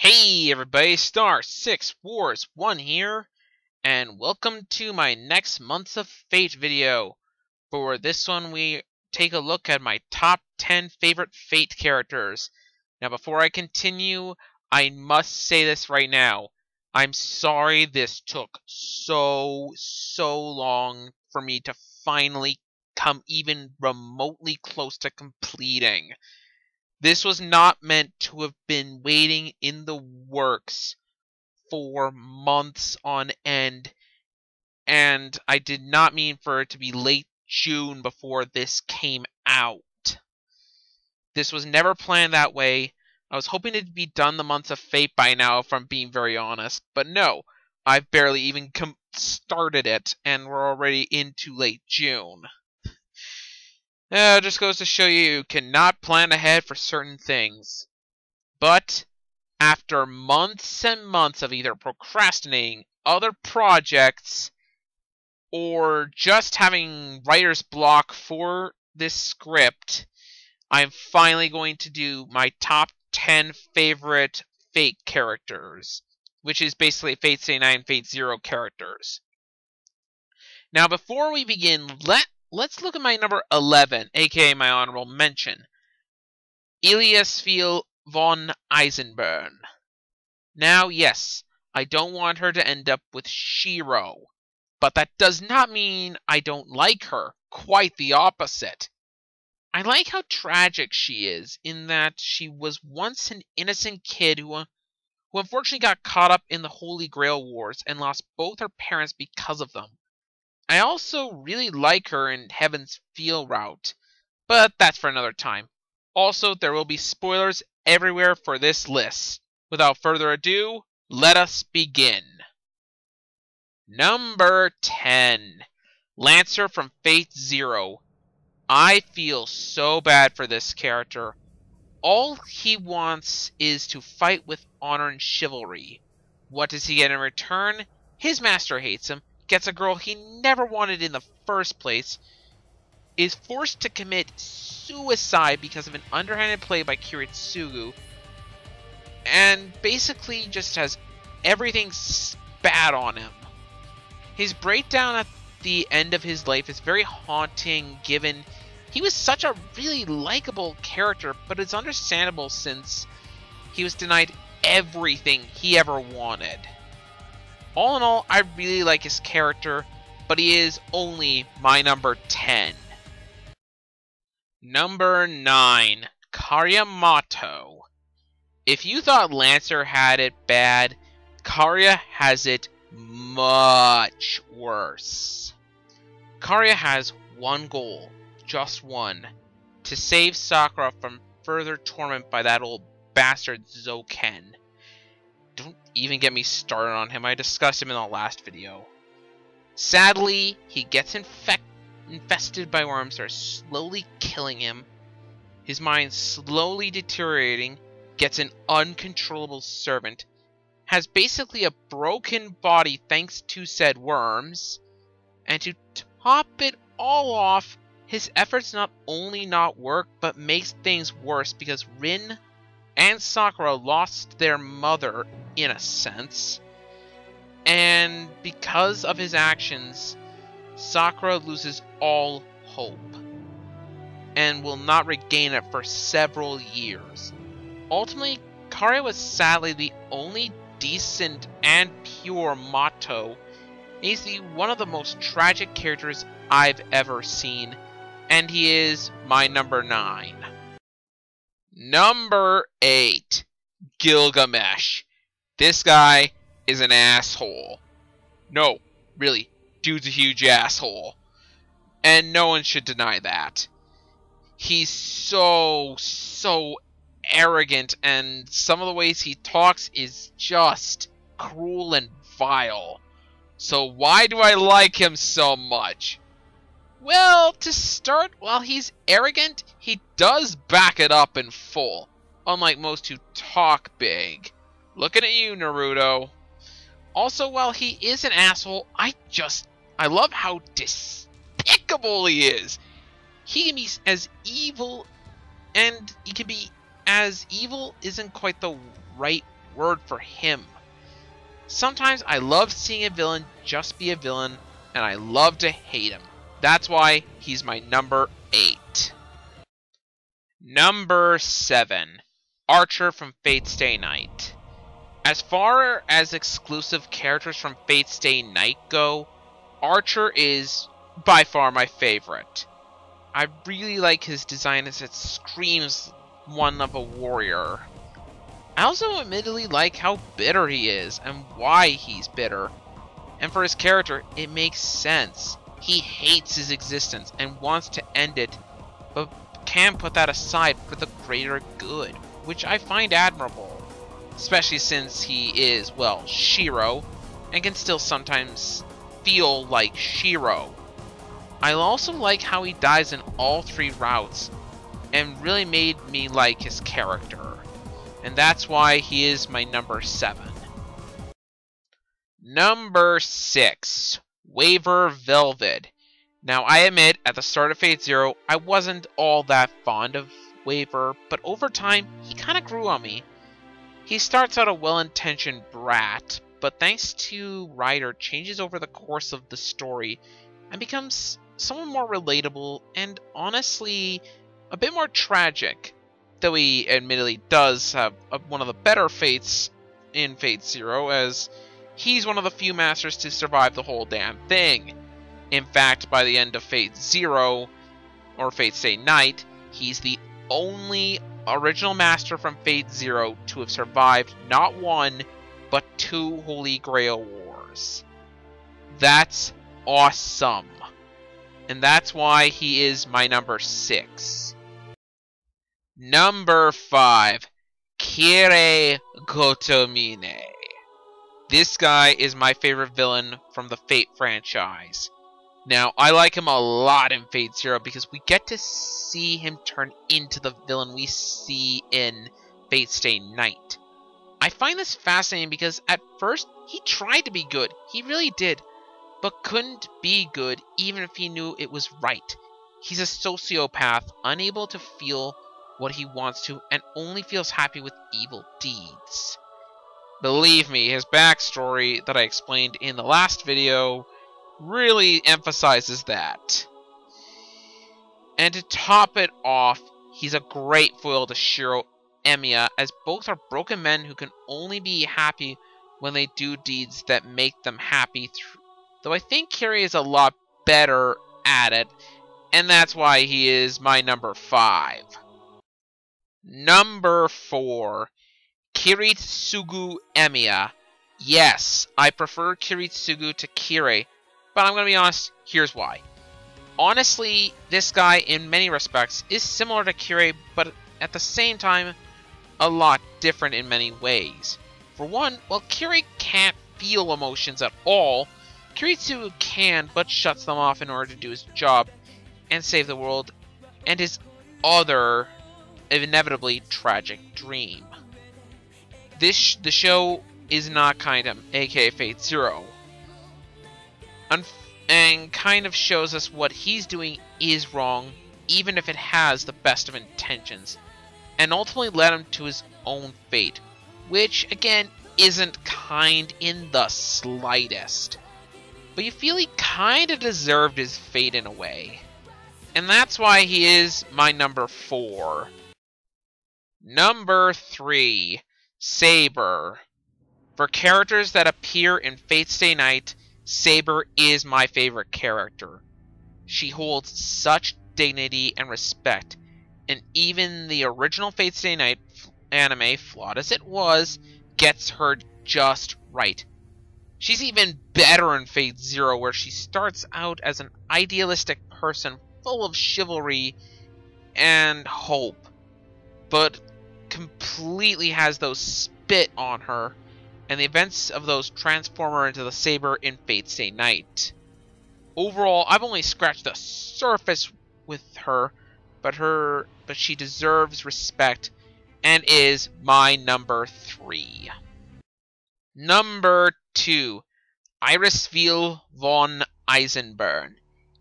Hey everybody, Star 6 Wars 1 here, and welcome to my next Months of Fate video. For this one, we take a look at my top 10 favorite Fate characters. Now before I continue, I must say this right now. I'm sorry this took so long for me to finally come even remotely close to completing. This was not meant to have been waiting in the works for months on end, and I did not mean for it to be late June before this came out. This was never planned that way. I was hoping it'd be done the Months of Fate by now, if I'm being very honest, but no, I've barely even started it, and we're already into late June. It just goes to show you cannot plan ahead for certain things. But after months and months of either procrastinating other projects or just having writer's block for this script, I'm finally going to do my top 10 favorite Fate characters, which is basically Fate Stay 9 and Fate Zero characters. Now before we begin, let's look at my number 11, aka my honorable mention. Eliasfeel von Eisenburn. Now, yes, I don't want her to end up with Shiro, but that does not mean I don't like her. Quite the opposite. I like how tragic she is, in that she was once an innocent kid who unfortunately got caught up in the Holy Grail Wars and lost both her parents because of them. I also really like her in Heaven's Feel route, but that's for another time. Also, there will be spoilers everywhere for this list. Without further ado, let us begin. Number 10. Lancer from Fate Zero. I feel so bad for this character. All he wants is to fight with honor and chivalry. What does he get in return? His master hates him, gets a girl he never wanted in the first place, is forced to commit suicide because of an underhanded play by Kiri, and basically just has everything spat on him. His breakdown at the end of his life is very haunting, given he was such a really likable character, but it's understandable since he was denied everything he ever wanted. All in all, I really like his character, but he is only my number 10. Number 9. Karyamato. If you thought Lancer had it bad, Karya has it much worse. Karya has one goal, just one, to save Sakura from further torment by that old bastard Zoken. Don't even get me started on him, I discussed him in the last video. Sadly, he gets infested by worms that are slowly killing him. His mind slowly deteriorating, gets an uncontrollable servant, has basically a broken body thanks to said worms, and to top it all off, his efforts not only not work, but makes things worse because Rin and Sakura lost their mother, in a sense, and because of his actions, Sakura loses all hope, and will not regain it for several years. Ultimately, Karya was sadly the only decent and pure Mato. He's one of the most tragic characters I've ever seen, and he is my number 9. Number 8. Gilgamesh. This guy is an asshole. No, really, dude's a huge asshole. And no one should deny that. He's so arrogant, and some of the ways he talks is just cruel and vile. So why do I like him so much? Well, to start, while he's arrogant, he does back it up in full, unlike most who talk big. Looking at you, Naruto. Also, while he is an asshole, I love how despicable he is. He can be as evil, and he can be as evil isn't quite the right word for him. Sometimes I love seeing a villain just be a villain, and I love to hate him. That's why he's my number 8. Number 7. Archer from Fate Stay Night. As far as exclusive characters from Fate Stay Night go, Archer is by far my favorite. I really like his design as it screams one of a warrior. I also admittedly like how bitter he is and why he's bitter. And for his character, it makes sense. He hates his existence and wants to end it, but can put that aside for the greater good, which I find admirable. Especially since he is, well, Shiro, and can still sometimes feel like Shiro. I also like how he dies in all 3 routes, and really made me like his character. And that's why he is my number 7. Number 6. Waiver Velvet. Now, I admit, at the start of Fate Zero, I wasn't all that fond of Waiver, but over time, he kinda grew on me. He starts out a well-intentioned brat, but thanks to writer, changes over the course of the story, and becomes somewhat more relatable, and honestly, a bit more tragic. Though he admittedly does have one of the better fates in Fate Zero, as he's one of the few masters to survive the whole damn thing. In fact, by the end of Fate Zero, or Fate Stay Night, he's the only original master from Fate Zero to have survived not 1, but 2 Holy Grail Wars. That's awesome. And that's why he is my number 6. Number 5. Kirei Gotomine. This guy is my favorite villain from the Fate franchise. Now, I like him a lot in Fate Zero because we get to see him turn into the villain we see in Fate Stay Night. I find this fascinating because at first, he tried to be good. He really did. But couldn't be good even if he knew it was right. He's a sociopath, unable to feel what he wants to, and only feels happy with evil deeds. Believe me, his backstory that I explained in the last video really emphasizes that. And to top it off, he's a great foil to Shiro Emiya, as both are broken men who can only be happy when they do deeds that make them happy. Though I think Kirei is a lot better at it, and that's why he is my number 5. Number 4. Kiritsugu Emiya. Yes, I prefer Kiritsugu to Kirei, but I'm going to be honest, here's why. Honestly, this guy, in many respects, is similar to Kirei, but at the same time, a lot different in many ways. For one, while Kirei can't feel emotions at all, Kiritsugu can, but shuts them off in order to do his job and save the world and his other, inevitably tragic dream. The show is not kind of, aka Fate Zero, and kind of shows us what he's doing is wrong, even if it has the best of intentions, and ultimately led him to his own fate, which, again, isn't kind in the slightest. But you feel he kinda deserved his fate in a way. And that's why he is my number 4. Number 3. Saber. For characters that appear in Fate Stay Night, Saber is my favorite character. She holds such dignity and respect, and even the original Fate Stay Night anime, flawed as it was, gets her just right. She's even better in Fate Zero, where she starts out as an idealistic person full of chivalry and hope, but completely has those spit on her, and the events of those transform her into the Saber in Fate Stay Night. Overall, I've only scratched the surface with her, but she deserves respect and is my number 3. Number 2. Irisveil von Eisenburn.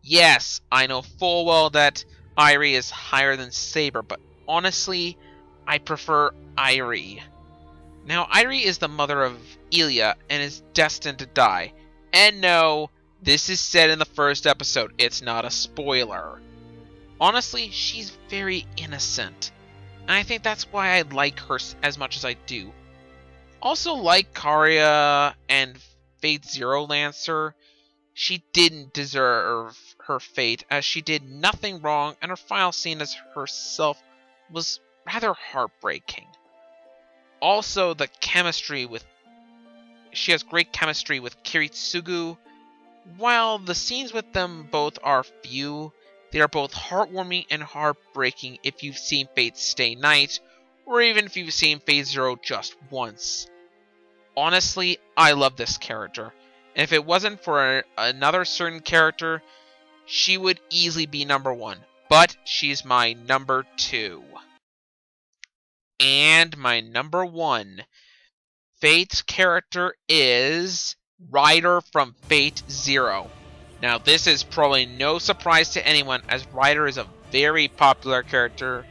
Yes, I know full well that Irie is higher than Saber, but honestly, I prefer Irie. Now, Irie is the mother of Ilya and is destined to die. And no, this is said in the first episode. It's not a spoiler. Honestly, she's very innocent. And I think that's why I like her as much as I do. Also, like Karya and Fate Zero Lancer, she didn't deserve her fate, as she did nothing wrong, and her final scene as herself was rather heartbreaking. Also, she has great chemistry with Kiritsugu. While the scenes with them both are few, they are both heartwarming and heartbreaking if you've seen Fate Stay Night, or even if you've seen Fate Zero just once. Honestly, I love this character, and if it wasn't for another certain character, she would easily be number 1, but she's my number 2. And my number 1 Fate's character is Ryder from Fate Zero. Now, this is probably no surprise to anyone, as Ryder is a very popular character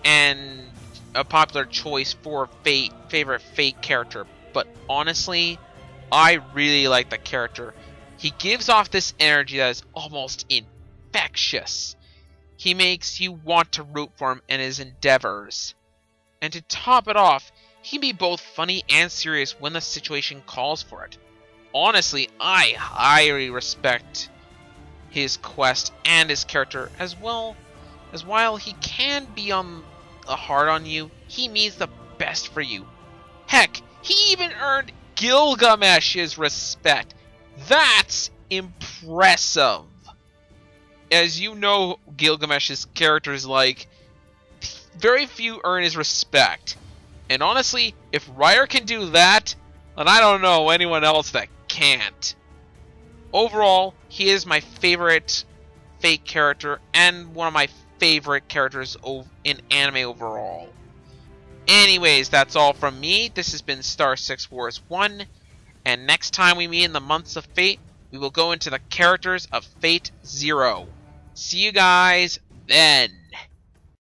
and a popular choice for favorite Fate character. But honestly, I really like the character. He gives off this energy that is almost infectious. He makes you want to root for him and his endeavors. And to top it off, he can be both funny and serious when the situation calls for it. Honestly, I highly respect his quest and his character, as well as while he can be hard on you, he means the best for you. Heck, he even earned Gilgamesh's respect. That's impressive. As you know, Gilgamesh's character is like, very few earn his respect. And honestly, if Ryder can do that, then I don't know anyone else that can't. Overall, he is my favorite Fate character and one of my favorite characters in anime overall. Anyways, that's all from me. This has been Star 6 Wars 1, and next time we meet in the Months of Fate, we will go into the characters of Fate Zero. See you guys then.